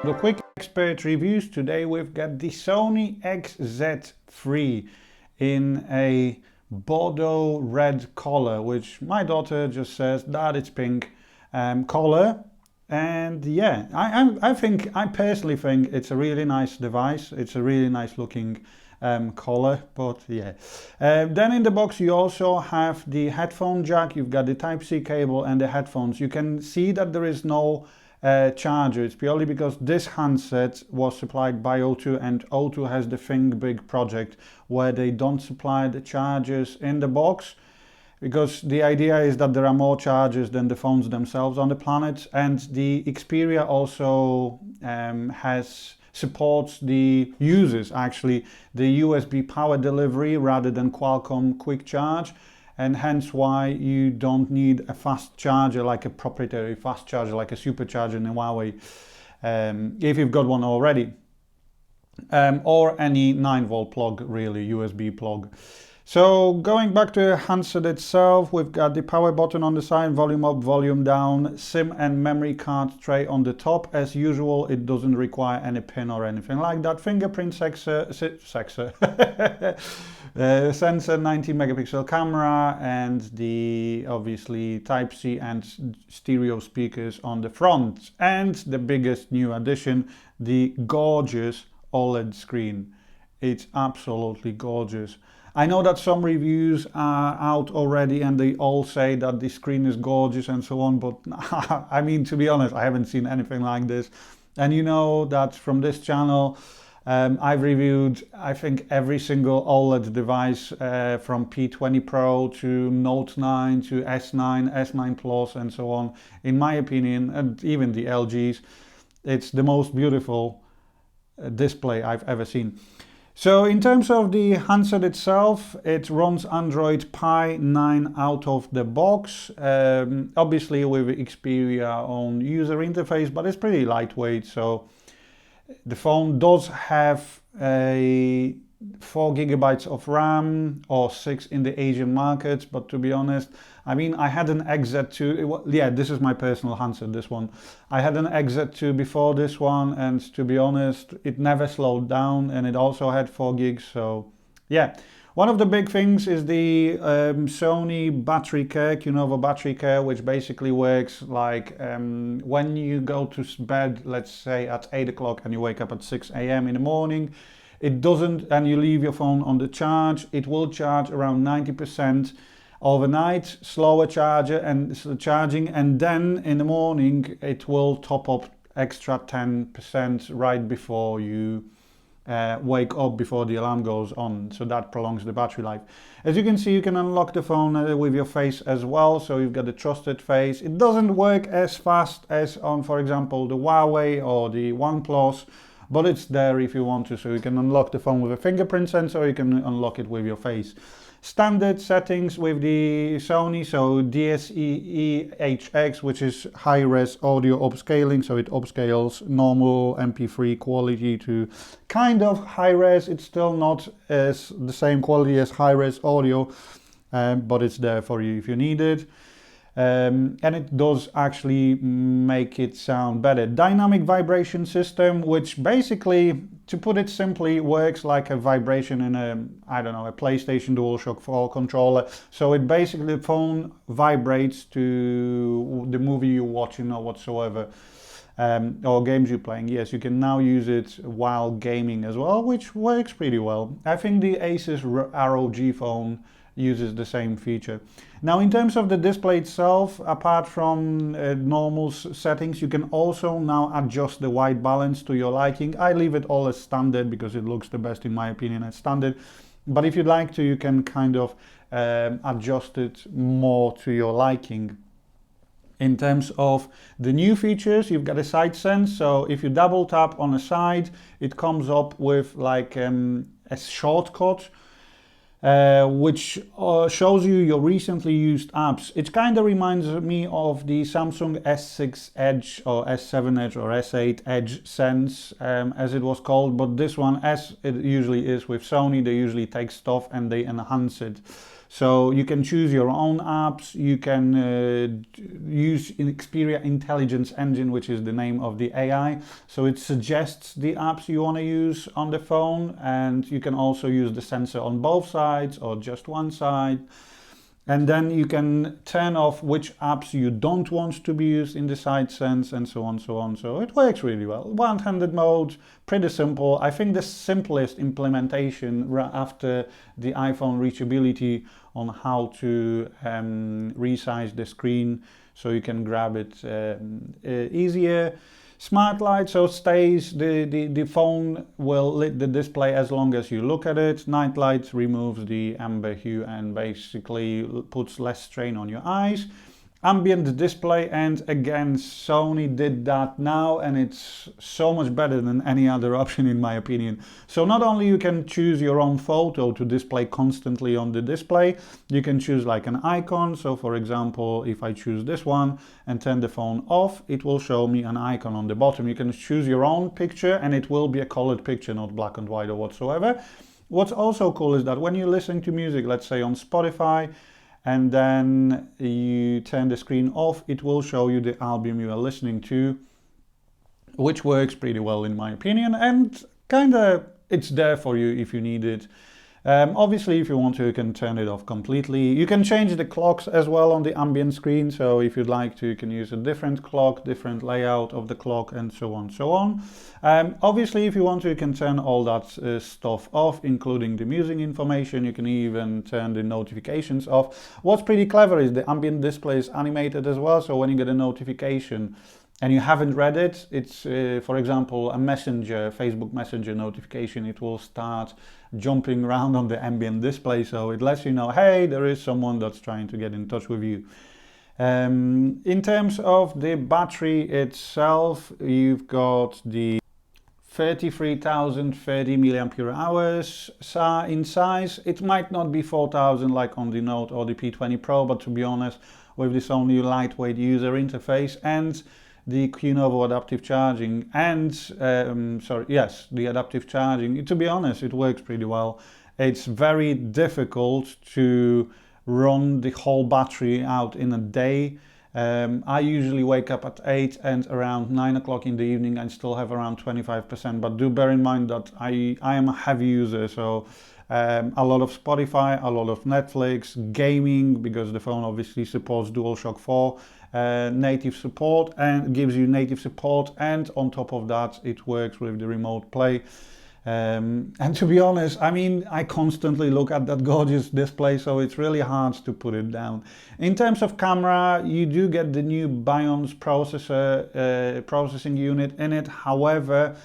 The quick expert reviews. Today we've got the Sony XZ3 in a Bordeaux red color, which my daughter just says that it's pink color. And yeah, I personally think it's a really nice device. It's a really nice looking color, but yeah. Then in the box you also have the headphone jack. You've got the Type-C cable and the headphones. You can see that there is no charger. It's purely because this handset was supplied by O2, and O2 has the Think Big project where they don't supply the chargers in the box, because the idea is that there are more chargers than the phones themselves on the planet. And the Xperia also supports uses actually the USB power delivery rather than Qualcomm quick charge, and hence why you don't need a fast charger, like a proprietary fast charger, like a supercharger in a Huawei, if you've got one already, or any 9-volt plug, really, USB plug. So going back to the handset itself, we've got the power button on the side, volume up, volume down, SIM and memory card tray on the top. As usual, it doesn't require any pin or anything like that. Fingerprint sensor, sensor 90 megapixel camera, and the obviously Type-C and stereo speakers on the front. And the biggest new addition, the gorgeous OLED screen. It's absolutely gorgeous. I know that some reviews are out already and they all say that the screen is gorgeous and so on, but I mean, to be honest, I haven't seen anything like this. And you know that from this channel, I've reviewed, I think, every single OLED device from P20 Pro to Note 9 to S9, S9 Plus and so on. In my opinion, and even the LGs, it's the most beautiful display I've ever seen. So in terms of the handset itself, it runs Android Pie 9 out of the box, obviously with Xperia own user interface, but it's pretty lightweight. So the phone does have a 4 gigabytes of RAM or 6 in the Asian markets, but to be honest, I mean, I had an XZ2, yeah, this is my personal handset, this one. I had an XZ2 before this one, and to be honest, it never slowed down, and it also had 4 gigs, so yeah. One of the big things is the Sony battery care, Qnova battery care, which basically works like when you go to bed, let's say at 8 o'clock, and you wake up at 6 a.m. in the morning, it doesn't, and you leave your phone on the charge, it will charge around 90% overnight, slower charger and charging, and then in the morning it will top up extra 10% right before you wake up, before the alarm goes on, so that prolongs the battery life. As you can see, you can unlock the phone with your face as well, so you've got the trusted face. It doesn't work as fast as on, for example, the Huawei or the OnePlus, but it's there if you want to, so you can unlock the phone with a fingerprint sensor, or you can unlock it with your face. Standard settings with the Sony, so DSE-HX, which is high-res audio upscaling, so it upscales normal MP3 quality to kind of high-res. It's still not as the same quality as high-res audio, but it's there for you if you need it. And it does actually make it sound better. Dynamic vibration system, which basically, to put it simply, works like a vibration in a, I don't know, a PlayStation DualShock 4 controller. So it basically, the phone vibrates to the movie you're watching or whatsoever, or games you're playing. Yes, you can now use it while gaming as well, which works pretty well. I think the Asus ROG phone uses the same feature. Now, in terms of the display itself, apart from normal settings, you can also now adjust the white balance to your liking. I leave it all as standard because it looks the best in my opinion as standard. But if you'd like to, you can kind of adjust it more to your liking. In terms of the new features, you've got a side sense. So if you double tap on a side, it comes up with like a shortcut, which shows you your recently used apps. It kind of reminds me of the Samsung S6 Edge or S7 Edge or S8 Edge Sense, as it was called, but this one, as it usually is with Sony, they usually take stuff and they enhance it. So you can choose your own apps. You can use Xperia Intelligence Engine, which is the name of the AI. So it suggests the apps you want to use on the phone, and you can also use the sensor on both sides or just one side. And then you can turn off which apps you don't want to be used in the side sense, and so on, so on. So it works really well. One-handed mode, pretty simple. I think the simplest implementation after the iPhone reachability on how to resize the screen so you can grab it easier. Smart light, so stays, the phone will lit the display as long as you look at it. Night light removes the amber hue and basically puts less strain on your eyes. Ambient display, and again Sony did that now, and it's so much better than any other option in my opinion. So not only you can choose your own photo to display constantly on the display, you can choose like an icon. So for example, if I choose this one and turn the phone off, it will show me an icon on the bottom. You can choose your own picture and it will be a colored picture, not black and white or whatsoever. What's also cool is that when you're listening to music, let's say on Spotify, and then you turn the screen off, it will show you the album you are listening to, which works pretty well in my opinion, and kinda it's there for you if you need it. Obviously, if you want to, you can turn it off completely. You can change the clocks as well on the ambient screen, so if you'd like to, you can use a different clock, different layout of the clock, and so on, so on. Obviously, if you want to, you can turn all that stuff off, including the music information. You can even turn the notifications off. What's pretty clever is the ambient display is animated as well, so when you get a notification and you haven't read it, it's for example a messenger, Facebook Messenger notification, it will start jumping around on the ambient display, so it lets you know, hey, there is someone that's trying to get in touch with you. In terms of the battery itself, you've got the 33,030 milliampere hours in size. It might not be 4,000 like on the Note or the P20 Pro, but to be honest, with this only lightweight user interface and the Qnovo adaptive charging and the adaptive charging, to be honest, it works pretty well. It's very difficult to run the whole battery out in a day. I usually wake up at 8 and around 9 o'clock in the evening I still have around 25%, but do bear in mind that I am a heavy user, so a lot of Spotify, a lot of Netflix, gaming, because the phone obviously supports DualShock 4 native support and gives you native support, and on top of that it works with the remote play. And to be honest, I mean, I constantly look at that gorgeous display, so it's really hard to put it down. In terms of camera, you do get the new Bion's processing unit in it. However,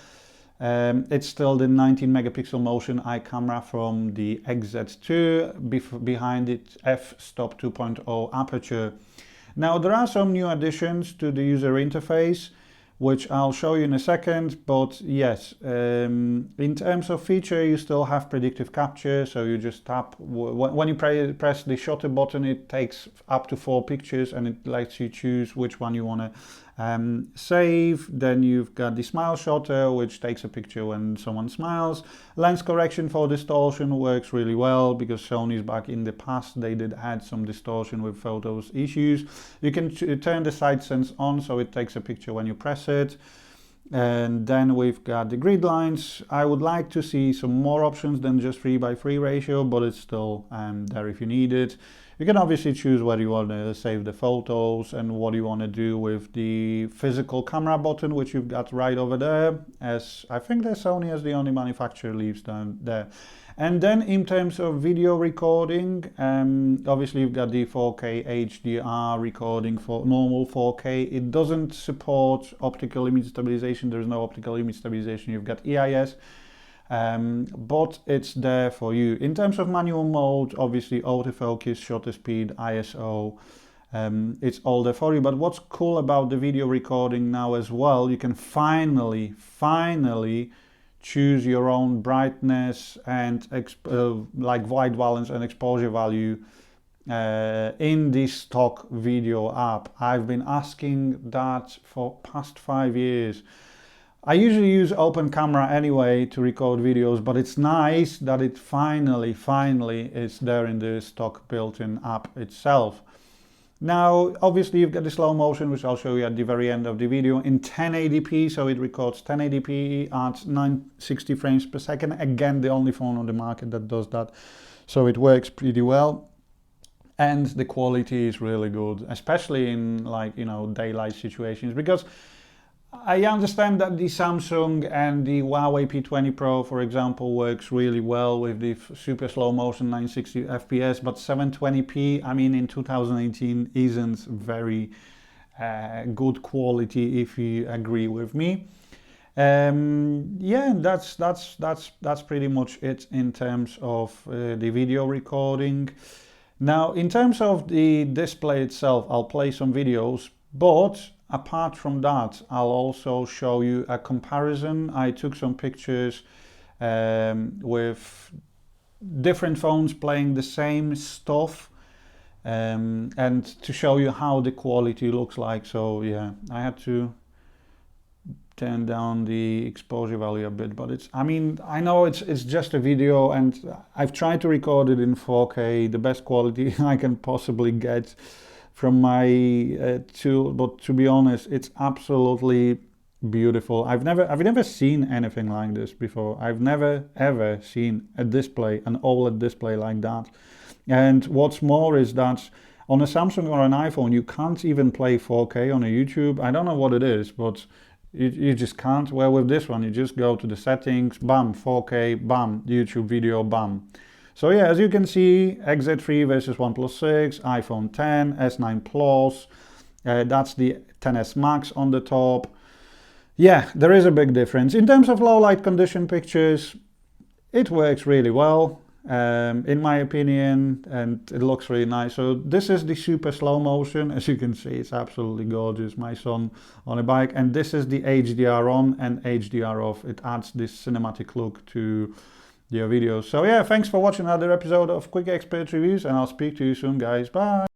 it's still the 19 megapixel motion eye camera from the XZ3, behind it f-stop 2.0 aperture. Now there are some new additions to the user interface, which I'll show you in a second, but yes, in terms of feature, you still have predictive capture, so you just tap, when you press the shutter button, it takes up to 4 pictures and it lets you choose which one you want to save. Then you've got the smile shutter, which takes a picture when someone smiles. Lens correction for distortion works really well, because Sony's back in the past, they did add some distortion with photos issues. You can turn the side sense on, so it takes a picture when you press it. And then we've got the grid lines. I would like to see some more options than just 3:3 ratio, but it's still there if you need it. You can obviously choose where you want to save the photos and what you want to do with the physical camera button, which you've got right over there, as I think that Sony as the only manufacturer leaves down there. And then in terms of video recording, obviously you've got the 4K HDR recording for normal 4K. It doesn't support optical image stabilization. There's no optical image stabilization. You've got EIS. But it's there for you. In terms of manual mode, obviously autofocus, shutter speed, ISO, it's all there for you. But what's cool about the video recording now as well, you can finally choose your own brightness and like white balance and exposure value in the stock video app. I've been asking that for past 5 years. I usually use open camera anyway to record videos, but it's nice that it finally is there in the stock built-in app itself. Now, obviously you've got the slow motion, which I'll show you at the very end of the video, in 1080p, so it records 1080p at 960 frames per second. Again, the only phone on the market that does that, so it works pretty well. And the quality is really good, especially in, like, you know, daylight situations, because I understand that the Samsung and the Huawei P20 Pro, for example, works really well with the super slow motion 960 FPS, but 720p, I mean, in 2018 isn't very good quality, if you agree with me. Yeah, that's pretty much it in terms of the video recording. Now, in terms of the display itself, I'll play some videos, but apart from that, I'll also show you a comparison. I took some pictures with different phones playing the same stuff, and to show you how the quality looks like. So yeah, I had to turn down the exposure value a bit, but it's, I mean, I know it's just a video, and I've tried to record it in 4K, the best quality I can possibly get from my tool, but to be honest, it's absolutely beautiful. I've never seen anything like this before. I've never ever seen a display, an OLED display like that. And what's more is that on a Samsung or an iPhone, you can't even play 4K on a YouTube. I don't know what it is, but you just can't. Well, with this one, you just go to the settings, bam, 4K, bam, YouTube video, bam. So yeah, as you can see, XZ3 versus OnePlus 6, iPhone 10, S9 Plus, that's the 10s Max on the top. Yeah, there is a big difference. In terms of low light condition pictures, it works really well, in my opinion, and it looks really nice. So this is the super slow motion. As you can see, it's absolutely gorgeous, my son on a bike. And this is the HDR on and HDR off. It adds this cinematic look to your videos. So yeah, thanks for watching another episode of Quick Expert Reviews, and I'll speak to you soon, guys. Bye.